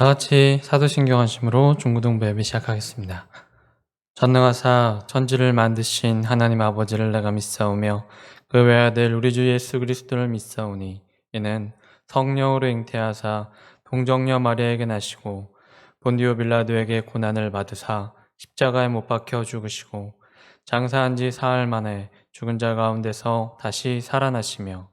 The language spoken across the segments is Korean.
다 같이 사도신경 하심으로 중고등부 예배 시작하겠습니다. 전능하사 천지를 만드신 하나님 아버지를 내가 믿사오며 그 외아들 우리 주 예수 그리스도를 믿사오니 이는 성령으로 잉태하사 동정녀 마리아에게 나시고 본디오 빌라도에게 고난을 받으사 십자가에 못 박혀 죽으시고 장사한 지 사흘 만에 죽은 자 가운데서 다시 살아나시며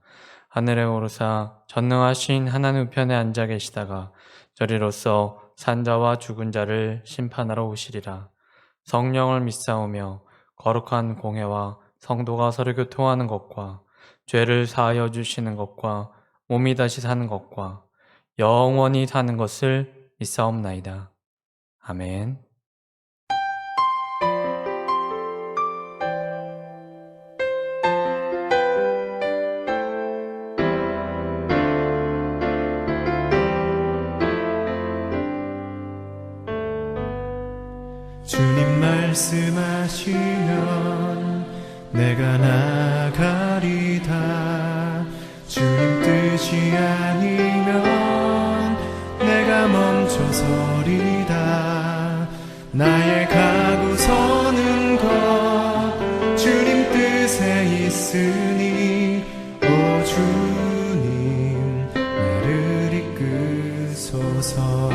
하늘에 오르사 전능하신 하나님 우편에 앉아 계시다가 저리로서 산자와 죽은 자를 심판하러 오시리라. 성령을 믿사오며 거룩한 공회와 성도가 서로 교통하는 것과 죄를 사하여 주시는 것과 몸이 다시 사는 것과 영원히 사는 것을 믿사옵나이다. 아멘. 주님 말씀하시면 내가 나가리다. 주님 뜻이 아니면 내가 멈춰서리다. 나의 가고 서는 것 주님 뜻에 있으니 오 주님 나를 이끄소서.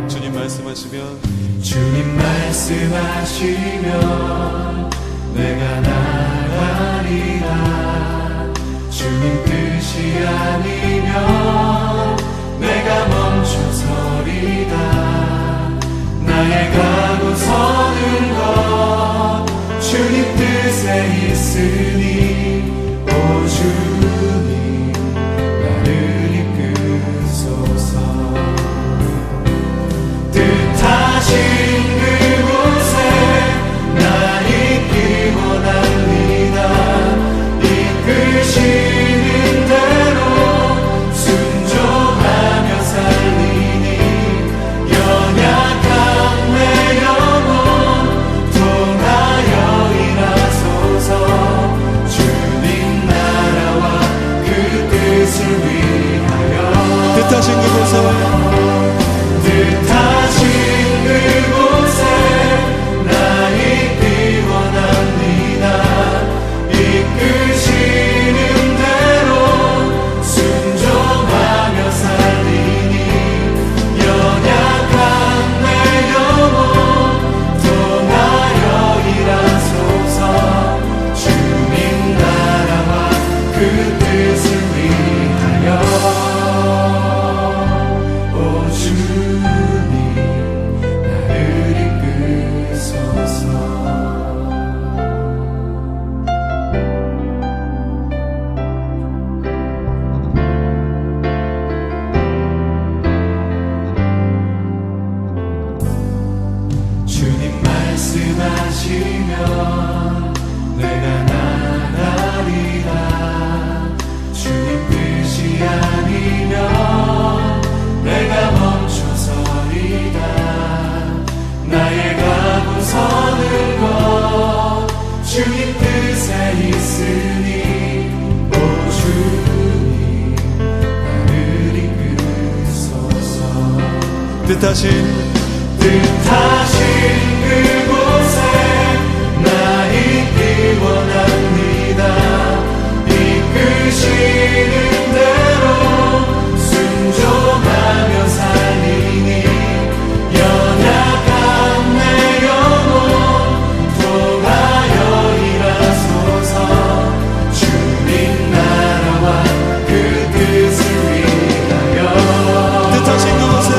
주님 말씀하시면 내가 나가리라. 주님 뜻이 아니면 내가 멈춰서리다. 나의 가고 서는 것 주님 뜻에 있으니 오 주님 나를 이끄소서. 뜻하신 그곳에 나 있기 원합니다. 이끄시는 대로 순종하며 살리니 연약한 내 영혼 통하여 일하소서. 주님 나라와 그 뜻을 위하여 뜻하신 그곳에 나 있기 원합니다. 이끄시는 대로 순종하며 살리니 연약한 내 영혼 통하여 일하소서. 주님 나라와 그 뜻을 위하여 오 주님 나를 이끄소서. 주님 말씀하시면 내가 나가리라. 주님 뜻이 아니면 내가 멈춰서리다. 나의 가고 서는 것 주님 뜻에 있으니 오 주님 나를 이끄소서. 뜻하신 그곳에 나 있기 원합니다. 이끄시는 대로 순종하며 살리니 연약한 내 영혼 통하여 일하소서. 주님 나라와 그 뜻을 위하여 뜻하신 그곳에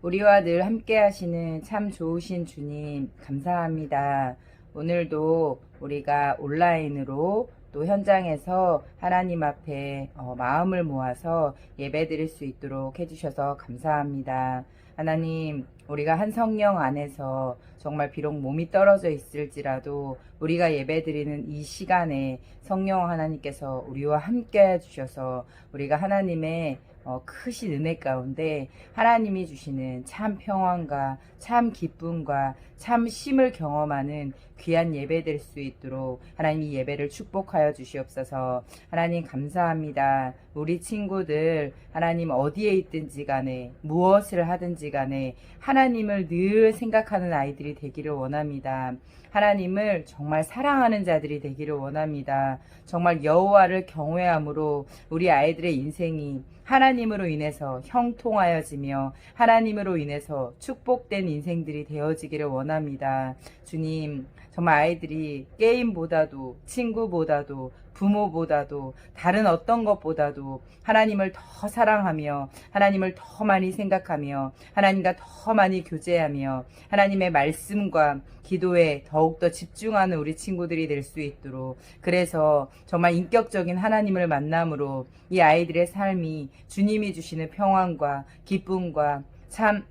우리와 늘 함께 하시는 참 좋으신 주님, 감사합니다. 오늘도 우리가 온라인으로 또 현장에서 하나님 앞에 마음을 모아서 예배 드릴 수 있도록 해주셔서 감사합니다. 하나님, 우리가 한 성령 안에서 정말 비록 몸이 떨어져 있을지라도 우리가 예배 드리는 이 시간에 성령 하나님께서 우리와 함께 해주셔서 우리가 하나님의 크신 은혜 가운데 하나님이 주시는 참 평안과 참 기쁨과 참 쉼을 경험하는 귀한 예배 될 수 있도록 하나님이 예배를 축복하여 주시옵소서. 하나님 감사합니다. 우리 친구들 하나님 어디에 있든지 간에 무엇을 하든지 간에 하나님을 늘 생각하는 아이들이 되기를 원합니다. 하나님을 정말 사랑하는 자들이 되기를 원합니다. 정말 여호와를 경외함으로 우리 아이들의 인생이 하나님으로 인해서 형통하여지며 하나님으로 인해서 축복된 인생들이 되어지기를 원합니다. 주님, 정말 아이들이 게임보다도 친구보다도 부모보다도 다른 어떤 것보다도 하나님을 더 사랑하며 하나님을 더 많이 생각하며 하나님과 더 많이 교제하며 하나님의 말씀과 기도에 더욱더 집중하는 우리 친구들이 될 수 있도록, 그래서 정말 인격적인 하나님을 만남으로 이 아이들의 삶이 주님이 주시는 평안과 기쁨과 참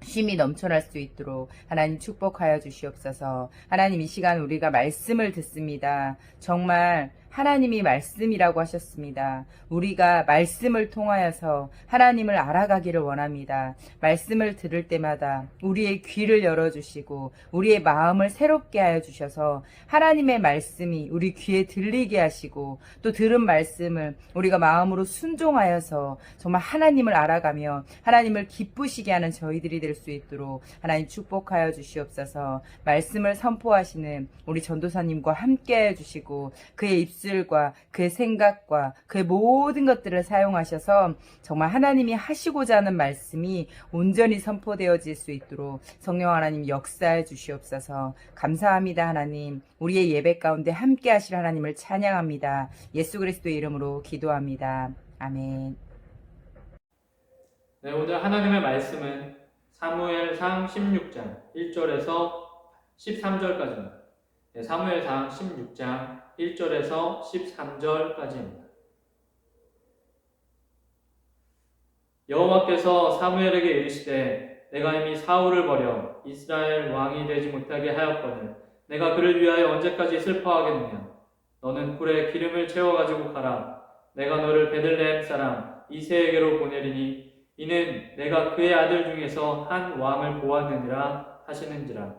쉼이 넘쳐날 수 있도록 하나님 축복하여 주시옵소서. 하나님, 이 시간 우리가 말씀을 듣습니다. 정말 하나님이 말씀이라고 하셨습니다. 우리가 말씀을 통하여서 하나님을 알아가기를 원합니다. 말씀을 들을 때마다 우리의 귀를 열어주시고 우리의 마음을 새롭게 하여 주셔서 하나님의 말씀이 우리 귀에 들리게 하시고 또 들은 말씀을 우리가 마음으로 순종하여서 정말 하나님을 알아가며 하나님을 기쁘시게 하는 저희들이 될 수 있도록 하나님 축복하여 주시옵소서. 말씀을 선포하시는 우리 전도사님과 함께 해주시고 그의 입술과 그의 생각과 그의 모든 것들을 사용하셔서 정말 하나님이 하시고자 하는 말씀이 온전히 선포되어질 수 있도록 성령 하나님 역사해 주시옵소서. 감사합니다. 하나님, 우리의 예배 가운데 함께 하실 하나님을 찬양합니다. 예수 그리스도의 이름으로 기도합니다. 아멘. 네, 오늘 하나님의 말씀은 사무엘상 16장 1절에서 13절까지입니다. 네, 사무엘상 16장 1절에서 13절까지입니다. 여호와께서 사무엘에게 이르시되 내가 이미 사울을 버려 이스라엘 왕이 되지 못하게 하였거늘 내가 그를 위하여 언제까지 슬퍼하겠느냐. 너는 불에 기름을 채워가지고 가라. 내가 너를 베들레헴 사람 이새에게로 보내리니 이는 내가 그의 아들 중에서 한 왕을 보았느니라 하시는지라.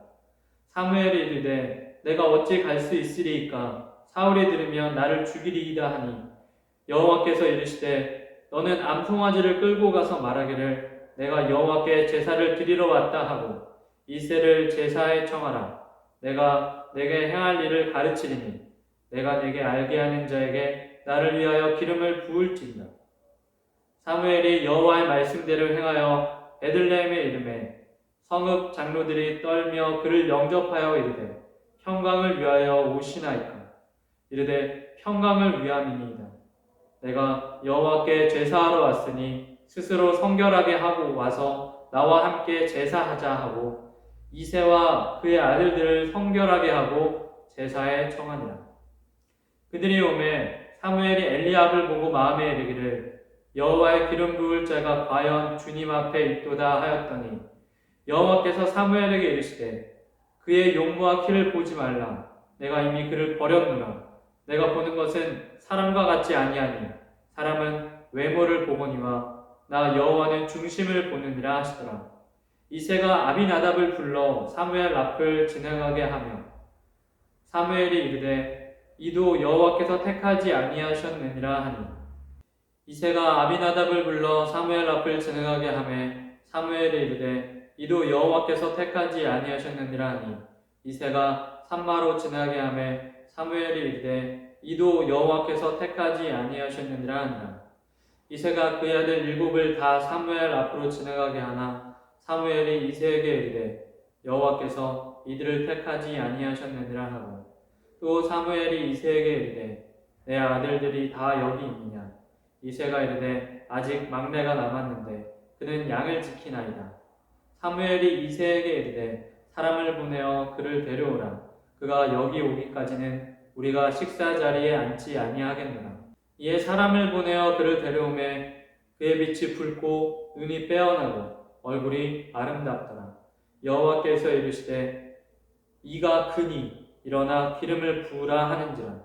사무엘이 이르되 내가 어찌 갈 수 있으리이까. 사울이 들으면 나를 죽이리이다 하니 여호와께서 이르시되 너는 암송아지를 끌고 가서 말하기를 내가 여호와께 제사를 드리러 왔다 하고 이새를 제사에 청하라. 내가 내게 행할 일을 가르치리니 내가 내게 알게 하는 자에게 나를 위하여 기름을 부을지니라. 사무엘이 여호와의 말씀대로 행하여 베들레헴에 이르매 성읍 장로들이 떨며 그를 영접하여 이르되 평강을 위하여 오시나이까. 이르되 평강을 위함이니이다. 내가 여호와께 제사하러 왔으니 스스로 성결하게 하고 와서 나와 함께 제사하자 하고 이새와 그의 아들들을 성결하게 하고 제사에 청하니라. 그들이 오매 사무엘이 엘리압을 보고 마음에 이르기를 여호와의 기름 부을 자가 과연 주님 앞에 있도다 하였더니 여호와께서 사무엘에게 이르시되 그의 용모와 키를 보지 말라. 내가 이미 그를 버렸노라. 내가 보는 것은 사람과 같지 아니하니 사람은 외모를 보거니와 나 여호와는 중심을 보느니라 하시더라. 이새가 아비나답을 불러 사무엘 앞을 지나가게 하며 사무엘이 이르되 이도 여호와께서 택하지 아니하셨느니라 하니 이새가 아비나답을 불러 사무엘 앞을 지나가게 하며 사무엘이 이르되 이도 여호와께서 택하지 아니하셨느니라 하니 이새가 산마로 지나게 하며 사무엘이 이르되 이도 여호와께서 택하지 아니하셨느니라 하니라. 이새가 그의 아들 일곱을 다 사무엘 앞으로 지나가게 하나 사무엘이 이새에게 이르되 여호와께서 이들을 택하지 아니하셨느니라 하고 또 사무엘이 이새에게 이르되 내 아들들이 다 여기 있느냐. 이새가 이르되 아직 막내가 남았는데 그는 양을 지키나이다. 사무엘이 이새에게 이르되 사람을 보내어 그를 데려오라. 그가 여기 오기까지는 우리가 식사 자리에 앉지 아니하겠노라. 이에 사람을 보내어 그를 데려오매 그의 빛이 붉고 눈이 빼어나고 얼굴이 아름답더라. 여호와께서 이르시되 이가 크니 일어나 기름을 부으라 하는지라.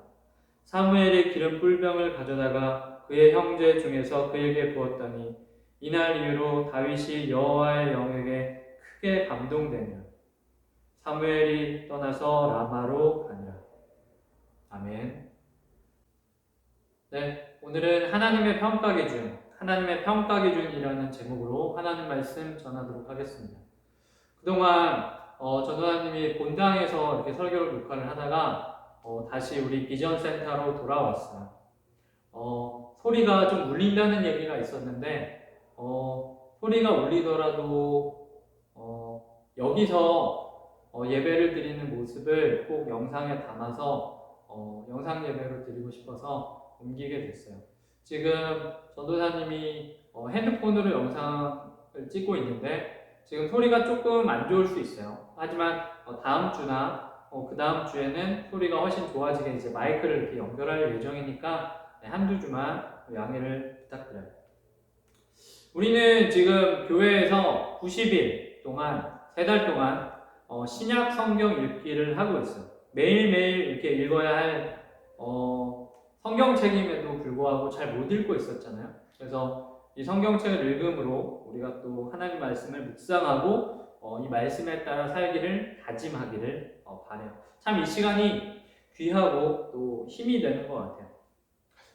사무엘이 기름 뿔병을 가져다가 그의 형제 중에서 그에게 부었더니 이날 이후로 다윗이 여호와의 영에게 크게 감동되며 사무엘이 떠나서 라마로 가니라. 아멘. 네, 오늘은 하나님의 평가 기준, 하나님의 평가 기준이라는 제목으로 하나님 말씀 전하도록 하겠습니다. 그동안 전도사님이 본당에서 이렇게 설교를 녹화를 하다가 다시 우리 비전센터로 돌아왔어요. 소리가 좀 울린다는 얘기가 있었는데 소리가 울리더라도 여기서 예배를 드리는 모습을 꼭 영상에 담아서 영상 예배로 드리고 싶어서 옮기게 됐어요. 지금 전도사님이 핸드폰으로 영상을 찍고 있는데 지금 소리가 조금 안 좋을 수 있어요. 하지만 다음 주나 그 다음 주에는 소리가 훨씬 좋아지게 이제 마이크를 이렇게 연결할 예정이니까 한두 주만 양해를 부탁드려요. 우리는 지금 교회에서 90일 동안, 3달 동안 신약 성경 읽기를 하고 있어요. 매일매일 이렇게 읽어야 할 성경책임에도 불구하고 잘 못 읽고 있었잖아요. 그래서 이 성경책을 읽음으로 우리가 또 하나님 말씀을 묵상하고 이 말씀에 따라 살기를 다짐하기를 바라요. 참 이 시간이 귀하고 또 힘이 되는 것 같아요.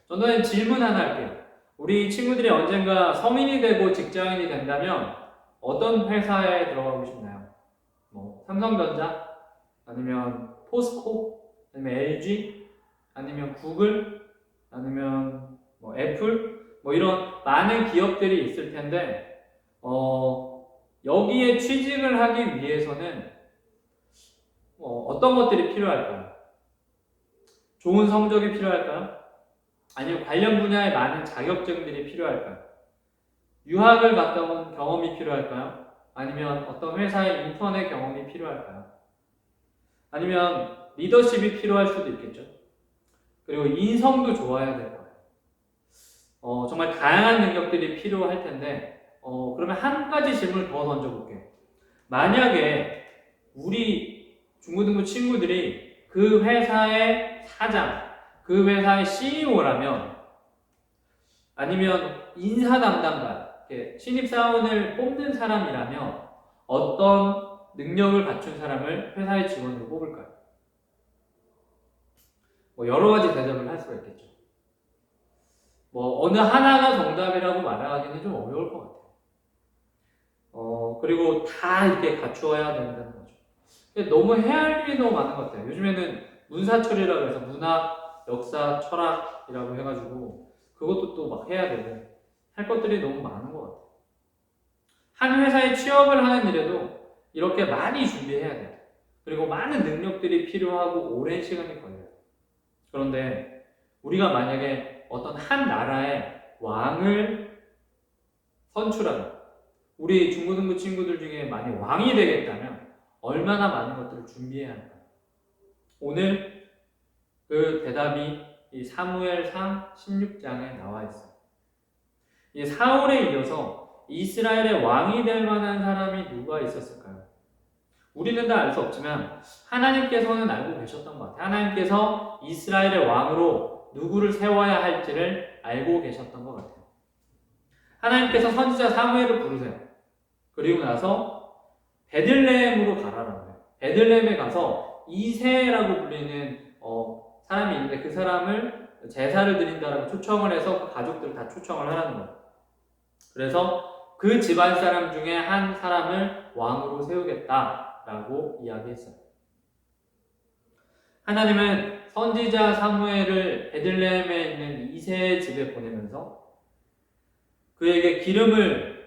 저는 질문 하나 할게요. 우리 친구들이 언젠가 성인이 되고 직장인이 된다면 어떤 회사에 들어가고 싶나요? 삼성전자? 아니면 포스코? 아니면 LG? 아니면 구글? 아니면 애플? 이런 많은 기업들이 있을 텐데 여기에 취직을 하기 위해서는 어떤 것들이 필요할까요? 좋은 성적이 필요할까요? 아니면 관련 분야에 많은 자격증들이 필요할까요? 유학을 갔다 온 경험이 필요할까요? 아니면 어떤 회사의 인턴의 경험이 필요할까요? 아니면 리더십이 필요할 수도 있겠죠. 그리고 인성도 좋아야 될 거예요. 정말 다양한 능력들이 필요할 텐데 그러면 한 가지 질문을 더 던져볼게요. 만약에 우리 중고등부 친구들이 그 회사의 사장, 그 회사의 CEO라면 아니면 인사 담당관, 신입사원을 뽑는 사람이라면 어떤 능력을 갖춘 사람을 회사의 직원으로 뽑을까요? 여러 가지 대답을 할 수가 있겠죠. 어느 하나가 정답이라고 말하기는 좀 어려울 것 같아요. 그리고 다 이렇게 갖추어야 된다는 거죠. 너무 해야 할 일이 너무 많은 것 같아요. 요즘에는 문사철이라고 해서 문학, 역사, 철학이라고 해가지고 그것도 또 막 해야 되고 할 것들이 너무 많은 것 같아요. 한 회사에 취업을 하는 일에도 이렇게 많이 준비해야 돼요. 그리고 많은 능력들이 필요하고 오랜 시간이 걸려요. 그런데 우리가 만약에 어떤 한 나라의 왕을 선출하는 우리 중고등부 친구들 중에 많이 왕이 되겠다면 얼마나 많은 것들을 준비해야 할까요? 오늘 그 대답이 이 사무엘상 16장에 나와 있어요. 이 사울에 이어서 이스라엘의 왕이 될 만한 사람이 누가 있었을까요? 우리는 다 알 수 없지만 하나님께서는 알고 계셨던 것 같아요. 하나님께서 이스라엘의 왕으로 누구를 세워야 할지를 알고 계셨던 것 같아요. 하나님께서 선지자 사무엘을 부르세요. 그리고 나서 베들레헴으로 가라라고 해요. 베들레헴에 가서 이새라고 불리는 사람이 있는데 그 사람을 제사를 드린다라고 초청을 해서 그 가족들을 다 초청을 하라는 거예요. 그래서 그 집안 사람 중에 한 사람을 왕으로 세우겠다라고 이야기했어요. 하나님은 선지자 사무엘을 베들레헴에 있는 이새의 집에 보내면서 그에게 기름을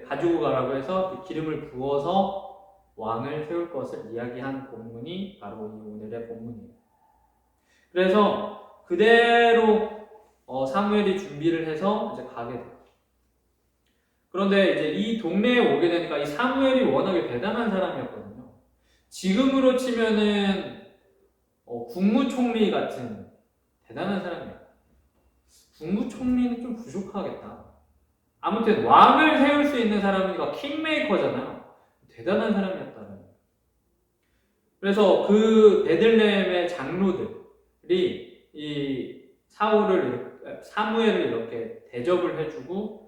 가지고 가라고 해서 그 기름을 부어서 왕을 세울 것을 이야기한 본문이 바로 이 오늘의 본문이에요. 그래서 그대로 사무엘이 준비를 해서 이제 가게 돼요. 그런데 이제 이 동네에 오게 되니까 이 사무엘이 워낙에 대단한 사람이었거든요. 지금으로 치면은 국무총리 같은 대단한 사람이에요. 국무총리는 좀 부족하겠다. 아무튼 왕을 세울 수 있는 사람이니까 킹메이커잖아요. 대단한 사람이었다는. 그래서 그 베들레헴의 장로들이 이 사무엘을 이렇게 대접을 해주고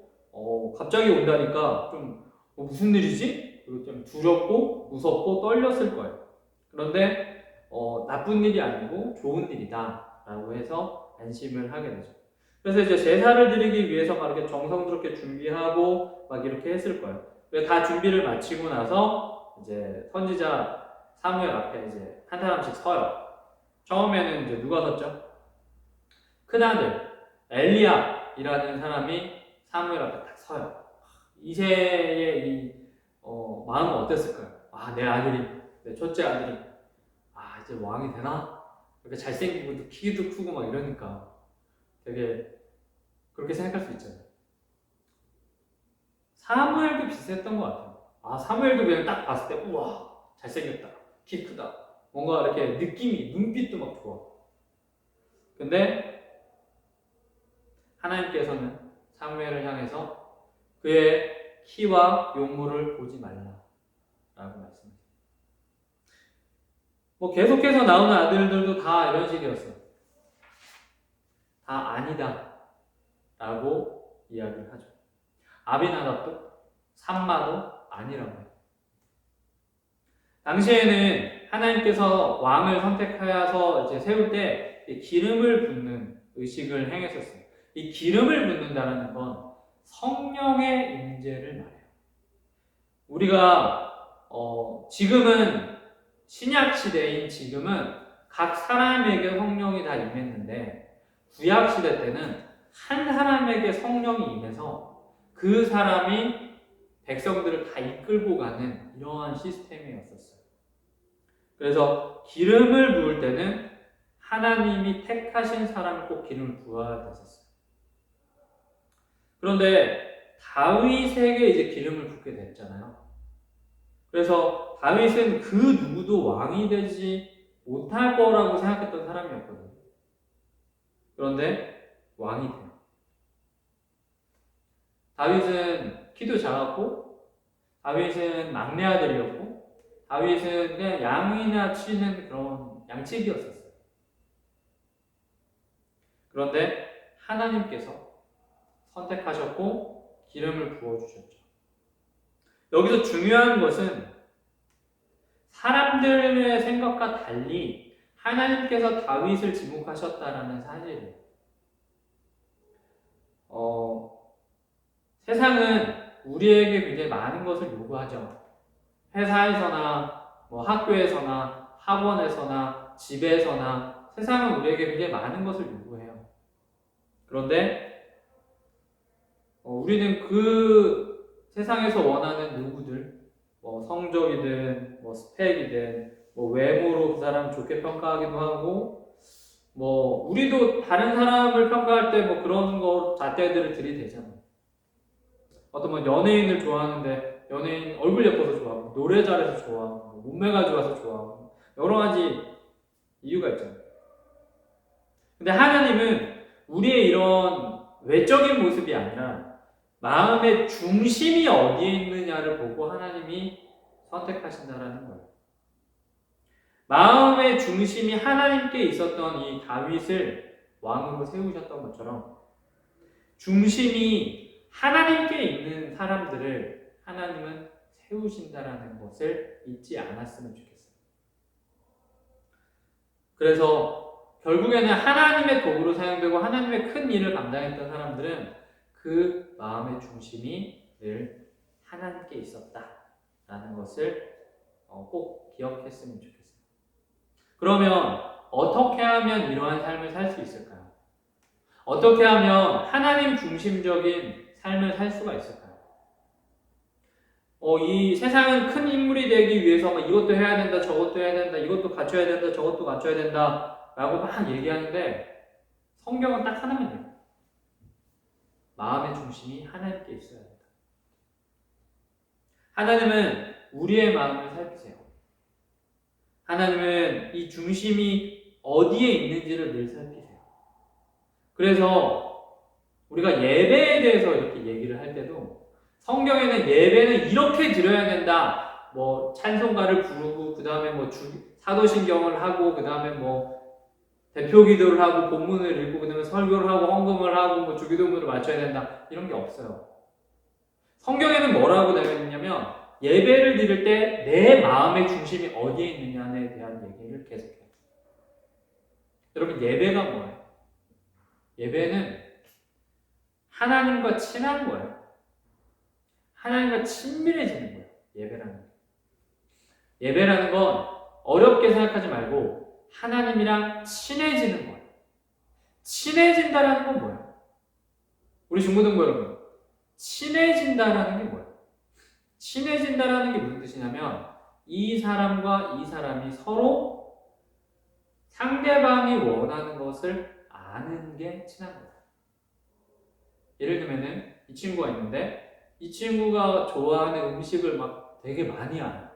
갑자기 온다니까 좀 무슨 일이지? 그리고 좀 두렵고 무섭고 떨렸을 거예요. 그런데 나쁜 일이 아니고 좋은 일이다 라고 해서 안심을 하게 되죠. 그래서 이제 제사를 드리기 위해서 막 이렇게 정성스럽게 준비하고 막 이렇게 했을 거예요. 다 준비를 마치고 나서 이제 선지자 사무엘 앞에 이제 한 사람씩 서요. 처음에는 이제 누가 섰죠? 큰아들 엘리야이라는 사람이 사무엘 앞에 딱 서요. 이세의 이 마음은 어땠을까요? 내 아들이, 내 첫째 아들이 이제 왕이 되나? 이렇게 잘생기고 키도 크고 막 이러니까 되게 그렇게 생각할 수 있잖아요. 사무엘도 비슷했던 것 같아요. 사무엘도 그냥 딱 봤을 때 우와 잘생겼다, 키 크다, 뭔가 이렇게 느낌이, 눈빛도 막 좋아. 근데 하나님께서는 사무엘을 향해서 그의 키와 용모를 보지 말라라고 말씀하세요. 계속해서 나오는 아들들도 다 이런 식이었어요. 다 아니다 라고 이야기를 하죠. 아비나답도 삼마도 아니라고 해요. 당시에는 하나님께서 왕을 선택하여서 이제 세울 때 기름을 붓는 의식을 행했었어요. 이 기름을 붓는다는 건 성령의 임재를 말해요. 우리가 지금은 신약 시대인 지금은 각 사람에게 성령이 다 임했는데 구약 시대 때는 한 사람에게 성령이 임해서 그 사람이 백성들을 다 이끌고 가는 이러한 시스템이었었어요. 그래서 기름을 부을 때는 하나님이 택하신 사람을 꼭 기름을 부어야 됐었어요. 그런데 다윗에게 이제 기름을 붓게 됐잖아요. 그래서 다윗은 그 누구도 왕이 되지 못할 거라고 생각했던 사람이었거든요. 그런데 왕이 돼요. 다윗은 키도 작았고, 다윗은 막내 아들이었고, 다윗은 그냥 양이나 치는 그런 양치기였었어요. 그런데 하나님께서 선택하셨고 기름을 부어주셨죠. 여기서 중요한 것은 사람들의 생각과 달리 하나님께서 다윗을 지목하셨다라는 사실이에요. 세상은 우리에게 굉장히 많은 것을 요구하죠. 회사에서나 학교에서나 학원에서나 집에서나 세상은 우리에게 굉장히 많은 것을 요구해요. 그런데 우리는 그 세상에서 원하는 누구들, 성적이든 스펙이든 외모로 그 사람 좋게 평가하기도 하고 우리도 다른 사람을 평가할 때 그런 거 잣대들을 들이대잖아요. 어떤 연예인을 좋아하는데 연예인 얼굴 예뻐서 좋아하고 노래 잘해서 좋아하고 몸매가 좋아서 좋아하고 여러 가지 이유가 있잖아요. 근데 하나님은 우리의 이런 외적인 모습이 아니라 마음의 중심이 어디에 있느냐를 보고 하나님이 선택하신다라는 거예요. 마음의 중심이 하나님께 있었던 이 다윗을 왕으로 세우셨던 것처럼 중심이 하나님께 있는 사람들을 하나님은 세우신다라는 것을 잊지 않았으면 좋겠어요. 그래서 결국에는 하나님의 도구로 사용되고 하나님의 큰 일을 감당했던 사람들은 그 마음의 중심이 늘 하나님께 있었다라는 것을 꼭 기억했으면 좋겠어요. 그러면 어떻게 하면 이러한 삶을 살 수 있을까요? 어떻게 하면 하나님 중심적인 삶을 살 수가 있을까요? 이 세상은 큰 인물이 되기 위해서 이것도 해야 된다, 저것도 해야 된다, 이것도 갖춰야 된다, 저것도 갖춰야 된다 라고 막 얘기하는데 성경은 딱 하나만 얘기해요. 마음의 중심이 하나님께 있어야 된다. 하나님은 우리의 마음을 살피세요. 하나님은 이 중심이 어디에 있는지를 늘 살피세요. 그래서 우리가 예배에 대해서 이렇게 얘기를 할 때도 성경에는 예배는 이렇게 드려야 된다. 뭐 찬송가를 부르고 그 다음에 뭐 사도신경을 하고 그 다음에 뭐 대표 기도를 하고 본문을 읽고 그 다음에 설교를 하고 헌금을 하고 뭐 주기도문을 맞춰야 된다. 이런 게 없어요. 성경에는 뭐라고 되어 있냐면 예배를 드릴 때 내 마음의 중심이 어디에 있느냐에 대한 얘기를 계속해요. 여러분, 예배가 뭐예요? 예배는 하나님과 친한 거예요. 하나님과 친밀해지는 거예요. 예배라는 거. 예배라는 건 어렵게 생각하지 말고 하나님이랑 친해지는 거예요. 친해진다라는 건 뭐예요? 우리 중고등부 여러분, 친해진다라는 게 뭐예요? 친해진다라는 게 무슨 뜻이냐면 이 사람과 이 사람이 서로 상대방이 원하는 것을 아는 게 친한 거예요. 예를 들면은 이 친구가 있는데 이 친구가 좋아하는 음식을 막 되게 많이 알아요.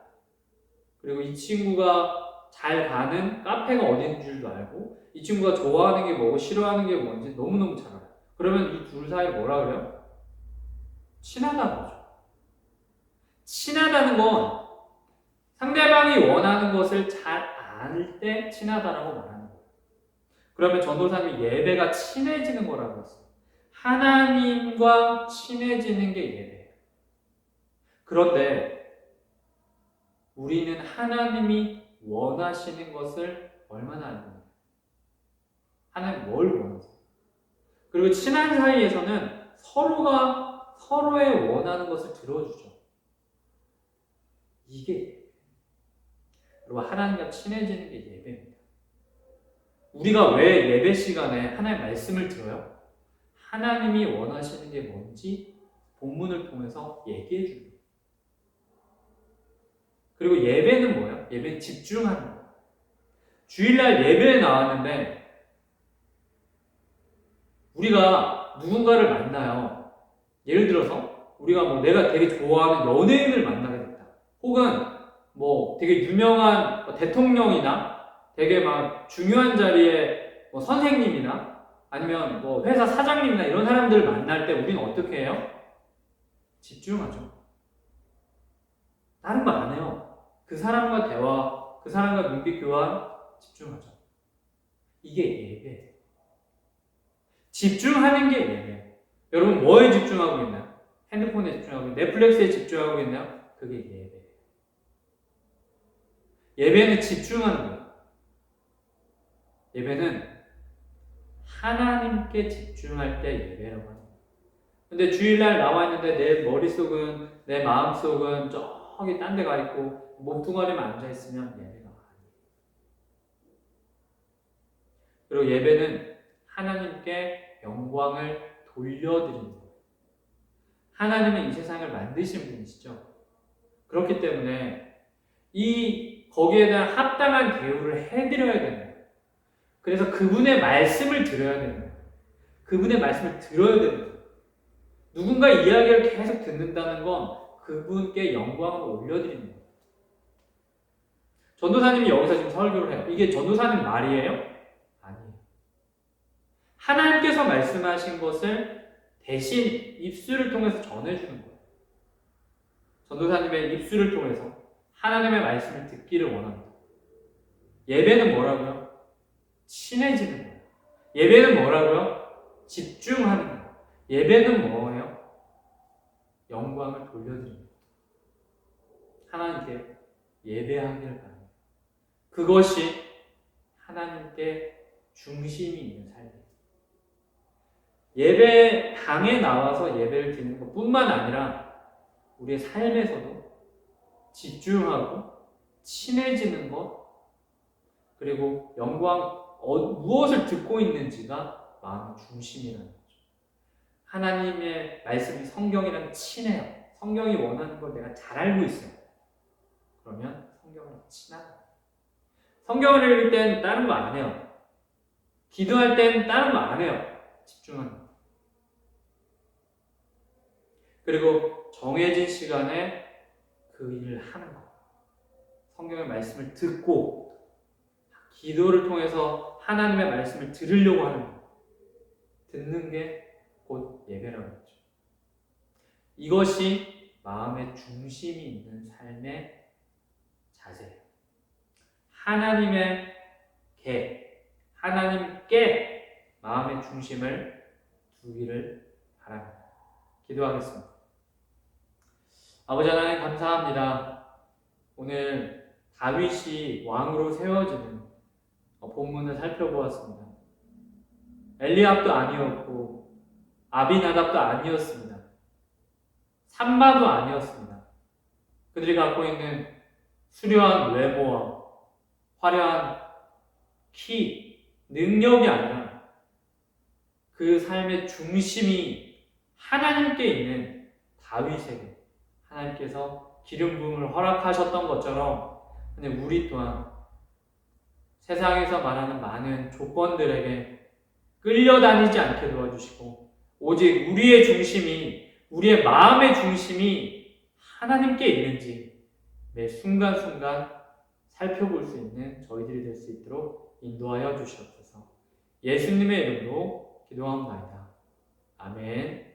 그리고 이 친구가 잘 가는 카페가 어딘 줄도 알고 이 친구가 좋아하는 게 뭐고 싫어하는 게 뭔지 너무너무 잘 알아요. 그러면 이 둘 사이 뭐라 그래요? 친하다는 거죠. 친하다는 건 상대방이 원하는 것을 잘 알 때 친하다라고 말하는 거예요. 그러면 전도사님이 예배가 친해지는 거라고 했어요. 하나님과 친해지는 게 예배예요. 그런데 우리는 하나님이 원하시는 것을 얼마나 알고 있나요? 하나님 뭘 원하세요? 그리고 친한 사이에서는 서로가 서로의 원하는 것을 들어주죠. 이게 예배예요. 그리고 하나님과 친해지는 게 예배입니다. 우리가 왜 예배 시간에 하나님의 말씀을 들어요? 하나님이 원하시는 게 뭔지 본문을 통해서 얘기해 줍니다. 그리고 예배는 뭐예요? 예배는 집중하는 거예요. 주일날 예배에 나왔는데 우리가 누군가를 만나요. 예를 들어서 우리가 뭐 내가 되게 좋아하는 연예인을 만나게 됐다. 혹은 뭐 되게 유명한 대통령이나 되게 막 중요한 자리에 뭐 선생님이나 아니면 뭐 회사 사장님이나 이런 사람들을 만날 때 우리는 어떻게 해요? 집중하죠. 다른 거 안 해요. 그 사람과 대화, 그 사람과 눈빛 교환 집중하죠. 이게 예배예요. 집중하는 게 예배예요. 여러분 뭐에 집중하고 있나요? 핸드폰에 집중하고 있나요? 넷플릭스에 집중하고 있나요? 그게 예배예요. 예배는 집중하는 거예요. 예배는 하나님께 집중할 때 예배라고 하는 거예요. 근데 주일날 나와 있는데 내 머릿속은, 내 마음속은 저기 딴 데 가 있고 몸뚱아리만 앉아있으면 예배가 아니에요. 그리고 예배는 하나님께 영광을 돌려드리는 거예요. 하나님은 이 세상을 만드신 분이시죠. 그렇기 때문에 거기에 대한 합당한 대우를 해드려야 되는 거예요. 그래서 그분의 말씀을 들어야 되는 거예요. 그분의 말씀을 들어야 되는 거예요. 누군가 이야기를 계속 듣는다는 건 그분께 영광을 올려드리는 거예요. 전도사님이 여기서 지금 설교를 해요. 이게 전도사님 말이에요? 아니에요. 하나님께서 말씀하신 것을 대신 입술을 통해서 전해주는 거예요. 전도사님의 입술을 통해서 하나님의 말씀을 듣기를 원합니다. 예배는 뭐라고요? 친해지는 거예요. 예배는 뭐라고요? 집중하는 거예요. 예배는 뭐예요? 영광을 돌려드리는 거예요. 하나님께 예배하기를 바랍니다. 그것이 하나님께 중심이 있는 삶이에요. 예배당에 나와서 예배를 드리는 것뿐만 아니라 우리의 삶에서도 집중하고 친해지는 것, 그리고 무엇을 듣고 있는지가 마음의 중심이라는 거죠. 하나님의 말씀이 성경이랑 친해요. 성경이 원하는 걸 내가 잘 알고 있어요. 그러면 성경이랑 친하다. 성경을 읽을 땐 다른 거 안 해요. 기도할 땐 다른 거 안 해요. 집중하는 거. 그리고 정해진 시간에 그 일을 하는 것. 성경의 말씀을 듣고 기도를 통해서 하나님의 말씀을 들으려고 하는 것. 듣는 게 곧 예배라고 했죠. 이것이 마음의 중심이 있는 삶의 자세예요. 하나님께 마음의 중심을 두기를 바랍니다. 기도하겠습니다. 아버지 하나님 감사합니다. 오늘 다윗이 왕으로 세워지는 본문을 살펴보았습니다. 엘리압도 아니었고 아비나답도 아니었습니다. 삼마도 아니었습니다. 그들이 갖고 있는 수려한 외모와 화려한 키, 능력이 아니라 그 삶의 중심이 하나님께 있는 다윗에게 하나님께서 기름 부음을 허락하셨던 것처럼 우리 또한 세상에서 말하는 많은 조건들에게 끌려다니지 않게 도와주시고 오직 우리의 중심이, 우리의 마음의 중심이 하나님께 있는지 매 순간순간 살펴볼 수 있는 저희들이 될 수 있도록 인도하여 주시옵소서. 예수님의 이름으로 기도합니다. 아멘.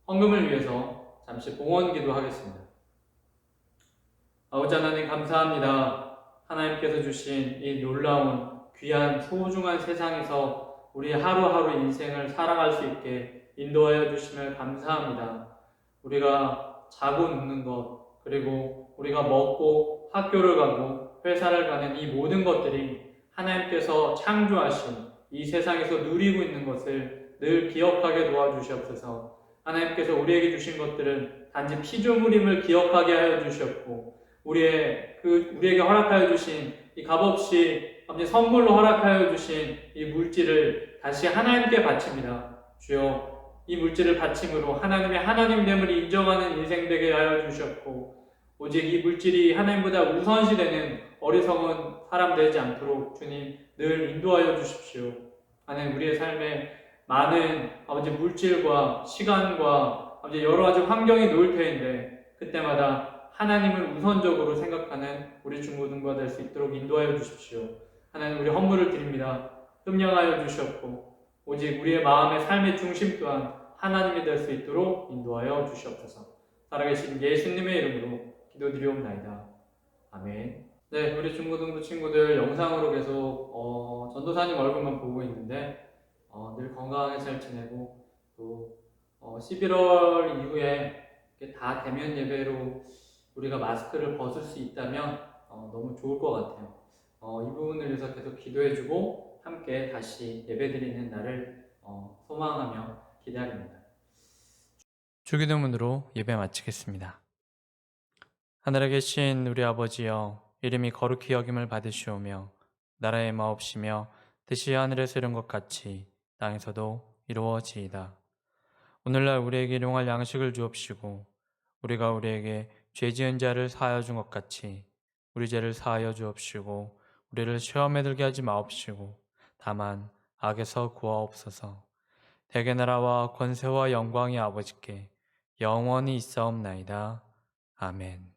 헌금을 위해서 잠시 봉헌 기도하겠습니다. 아버지 하나님 감사합니다. 하나님께서 주신 이 놀라운 귀한 소중한 세상에서 우리 하루하루 인생을 살아갈 수 있게 인도하여 주심을 감사합니다. 우리가 자고 눕는 것, 그리고 우리가 먹고 학교를 가고 회사를 가는 이 모든 것들이 하나님께서 창조하신 이 세상에서 누리고 있는 것을 늘 기억하게 도와주시옵소서. 하나님께서 우리에게 주신 것들은 단지 피조물임을 기억하게 하여 주셨고 우리에게 허락하여 주신 이 값없이 아버지 선물로 허락하여 주신 이 물질을 다시 하나님께 바칩니다. 주여, 이 물질을 바침으로 하나님의 하나님됨을 인정하는 인생 되게 하여 주셨고 오직 이 물질이 하나님보다 우선시되는 어리석은 사람 되지 않도록 주님 늘 인도하여 주십시오. 하나님, 우리의 삶에 많은 아버지 물질과 시간과 아버지 여러 가지 환경이 놓일 터인데 그때마다 하나님을 우선적으로 생각하는 우리 중고등부가 될 수 있도록 인도하여 주십시오. 하나님, 우리 헌물을 드립니다. 흠령하여 주시옵고 오직 우리의 마음의 삶의 중심 또한 하나님이 될 수 있도록 인도하여 주시옵소서. 살아계신 예수님의 이름으로 기도드리옵나이다. 아멘. 네, 우리 중고등부 친구들 영상으로 계속 전도사님 얼굴만 보고 있는데 늘 건강하게 잘 지내고 또 11월 이후에 다 대면 예배로 우리가 마스크를 벗을 수 있다면 너무 좋을 것 같아요. 이 부분을 위해서 계속 기도해주고 함께 다시 예배드리는 날을 소망하며 기다립니다. 주기도문으로 예배 마치겠습니다. 하늘에 계신 우리 아버지여, 이름이 거룩히 여김을 받으시오며 나라의 마옵시며 뜻이 하늘에서 이룬 것 같이 땅에서도 이루어지이다. 오늘날 우리에게 일용할 양식을 주옵시고 우리가 우리에게 죄 지은 자를 사하여 준 것 같이 우리 죄를 사하여 주옵시고 우리를 시험에 들게 하지 마옵시고 다만 악에서 구하옵소서. 대개 나라와 권세와 영광이 아버지께 영원히 있사옵나이다. 아멘.